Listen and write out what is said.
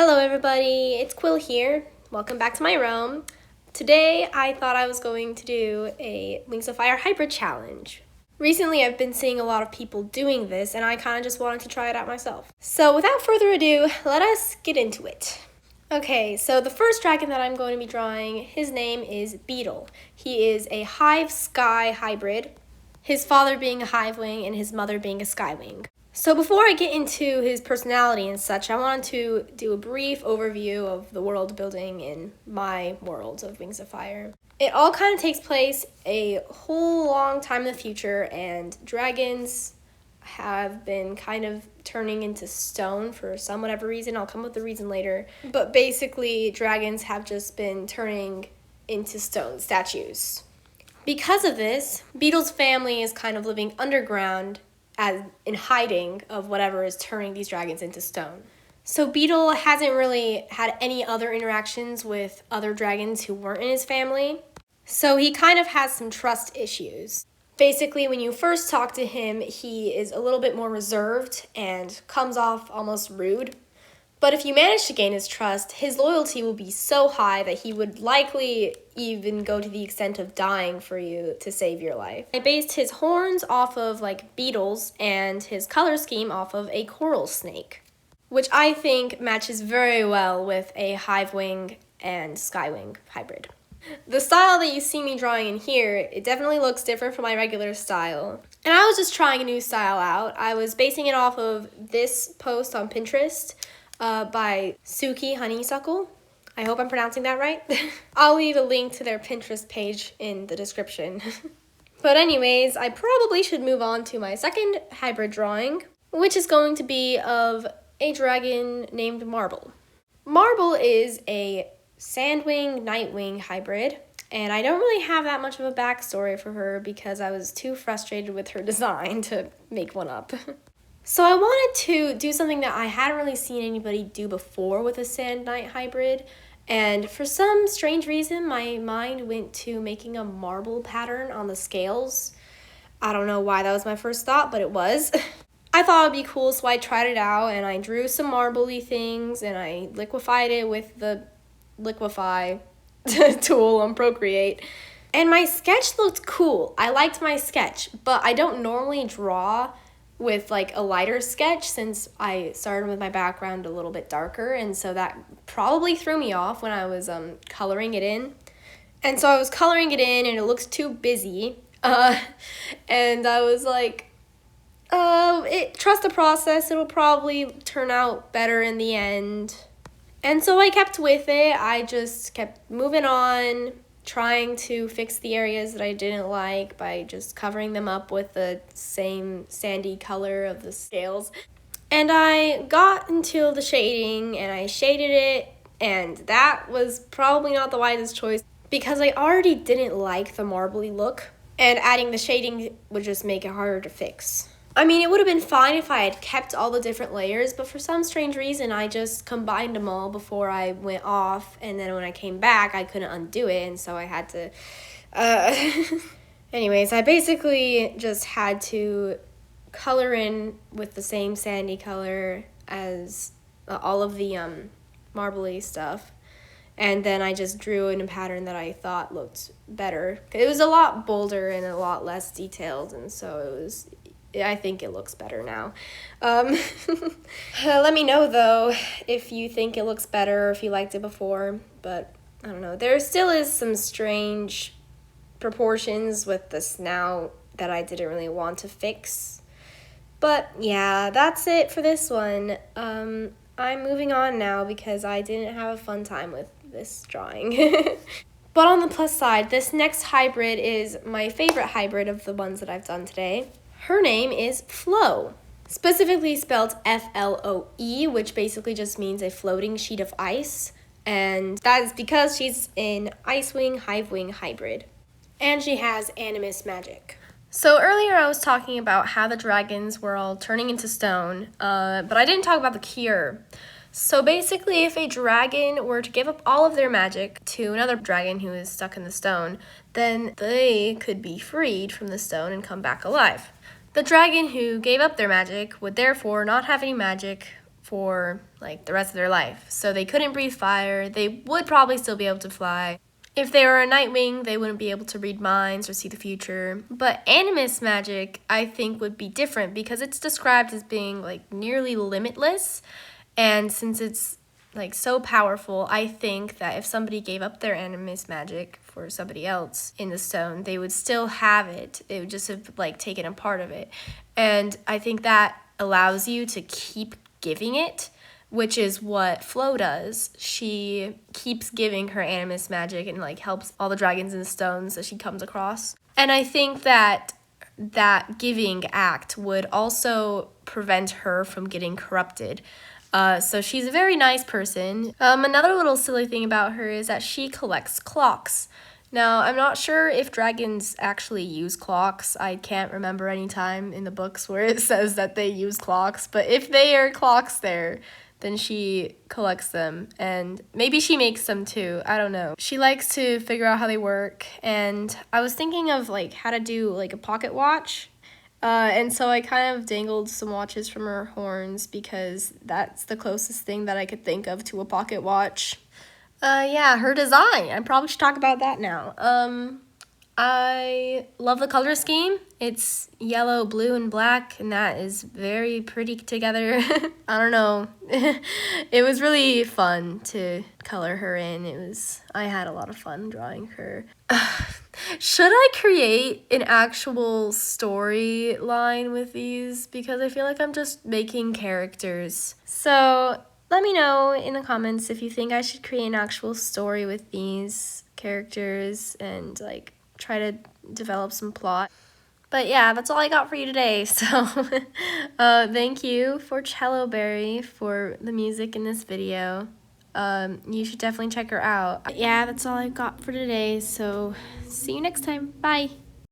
Hello everybody, it's Quill here. Welcome back to my realm. Today I thought I was going to do a Wings of Fire hybrid challenge. Recently I've been seeing a lot of people doing this and I kind of just wanted to try it out myself. So without further ado, let us get into it. Okay, so the first dragon that I'm going to be drawing, his name is Beetle. He is a Hive Sky hybrid, his father being a Hivewing and his mother being a Skywing. So before I get into his personality and such, I wanted to do a brief overview of the world building in my world of Wings of Fire. It all kind of takes place a whole long time in the future, and dragons have been kind of turning into stone for some whatever reason. I'll come up with the reason later. But basically, dragons have just been turning into stone statues. Because of this, Beetle's family is kind of living underground as in hiding of whatever is turning these dragons into stone. So Beetle hasn't really had any other interactions with other dragons who weren't in his family. So he kind of has some trust issues. Basically, when you first talk to him, he is a little bit more reserved and comes off almost rude. But if you manage to gain his trust, his loyalty will be so high that he would likely even go to the extent of dying for you to save your life. I based his horns off of beetles and his color scheme off of a coral snake, which I think matches very well with a Hivewing and Skywing hybrid. The style that you see me drawing in here, it definitely looks different from my regular style. And I was just trying a new style out. I was basing it off of this post on Pinterest by Suki Honeysuckle. I hope I'm pronouncing that right. I'll leave a link to their Pinterest page in the description. But anyways, I probably should move on to my second hybrid drawing, which is going to be of a dragon named Marble. Marble is a Sandwing Nightwing hybrid, and I don't really have that much of a backstory for her because I was too frustrated with her design to make one up. So I wanted to do something that I hadn't really seen anybody do before with a Sand Knight hybrid, and for some strange reason my mind went to making a marble pattern on the scales. I don't know why that was my first thought, but it was. I thought it would be cool, so I tried it out and I drew some marbly things and I liquefied it with the liquefy tool on Procreate. And my sketch looked cool. I liked my sketch, but I don't normally draw with a lighter sketch since I started with my background a little bit darker, and so that probably threw me off when I was coloring it in. And so I was coloring it in and it looks too busy, and I was like, trust the process, it'll probably turn out better in the end. And so I kept with it. I just kept moving on, trying to fix the areas that I didn't like by just covering them up with the same sandy color of the scales. And I got into the shading and I shaded it, and that was probably not the wisest choice because I already didn't like the marbly look, and adding the shading would just make it harder to fix. I mean, it would have been fine if I had kept all the different layers, but for some strange reason, I just combined them all before I went off, and then when I came back, I couldn't undo it, and so I had to, Anyways, I basically just had to color in with the same sandy color as all of the marbly stuff, and then I just drew in a pattern that I thought looked better. It was a lot bolder and a lot less detailed, and so I think it looks better now. Let me know, though, if you think it looks better or if you liked it before, but I don't know. There still is some strange proportions with the snout that I didn't really want to fix. But yeah, that's it for this one. I'm moving on now because I didn't have a fun time with this drawing. But on the plus side, this next hybrid is my favorite hybrid of the ones that I've done today. Her name is Flo, specifically spelled Floe, which basically just means a floating sheet of ice, and that is because she's an Icewing Hivewing hybrid, and she has animus magic. So earlier I was talking about how the dragons were all turning into stone, but I didn't talk about the cure. So basically, if a dragon were to give up all of their magic to another dragon who is stuck in the stone, then they could be freed from the stone and come back alive. The dragon who gave up their magic would therefore not have any magic for like the rest of their life. So they couldn't breathe fire. They would probably still be able to fly. If they were a Nightwing, they wouldn't be able to read minds or see the future. But animus magic, I think, would be different because it's described as being like nearly limitless. And since it's like so powerful, I think that if somebody gave up their animus magic for somebody else in the stone, they would still have it. It would just have like taken a part of it. And I think that allows you to keep giving it, which is what Flo does. She keeps giving her animus magic and like helps all the dragons and stones that she comes across. And I think that that giving act would also prevent her from getting corrupted. So she's a very nice person. Another little silly thing about her is that she collects clocks. Now, I'm not sure if dragons actually use clocks. I can't remember any time in the books where it says that they use clocks, but if they are clocks there, then she collects them, and maybe she makes them too. I don't know. She likes to figure out how they work, and I was thinking of like how to do like a pocket watch. And so I kind of dangled some watches from her horns because that's the closest thing that I could think of to a pocket watch. Yeah, her design. I probably should talk about that now. I love the color scheme. It's yellow, blue, and black, and that is very pretty together. I don't know. It was really fun to color her in. I had a lot of fun drawing her. Should I create an actual storyline with these? Because I feel like I'm just making characters. So let me know in the comments if you think I should create an actual story with these characters and like try to develop some plot. But yeah, that's all I got for you today. So thank you for Celloberry for the music in this video. You should definitely check her out. Yeah, that's all I got for today. So see you next time. Bye.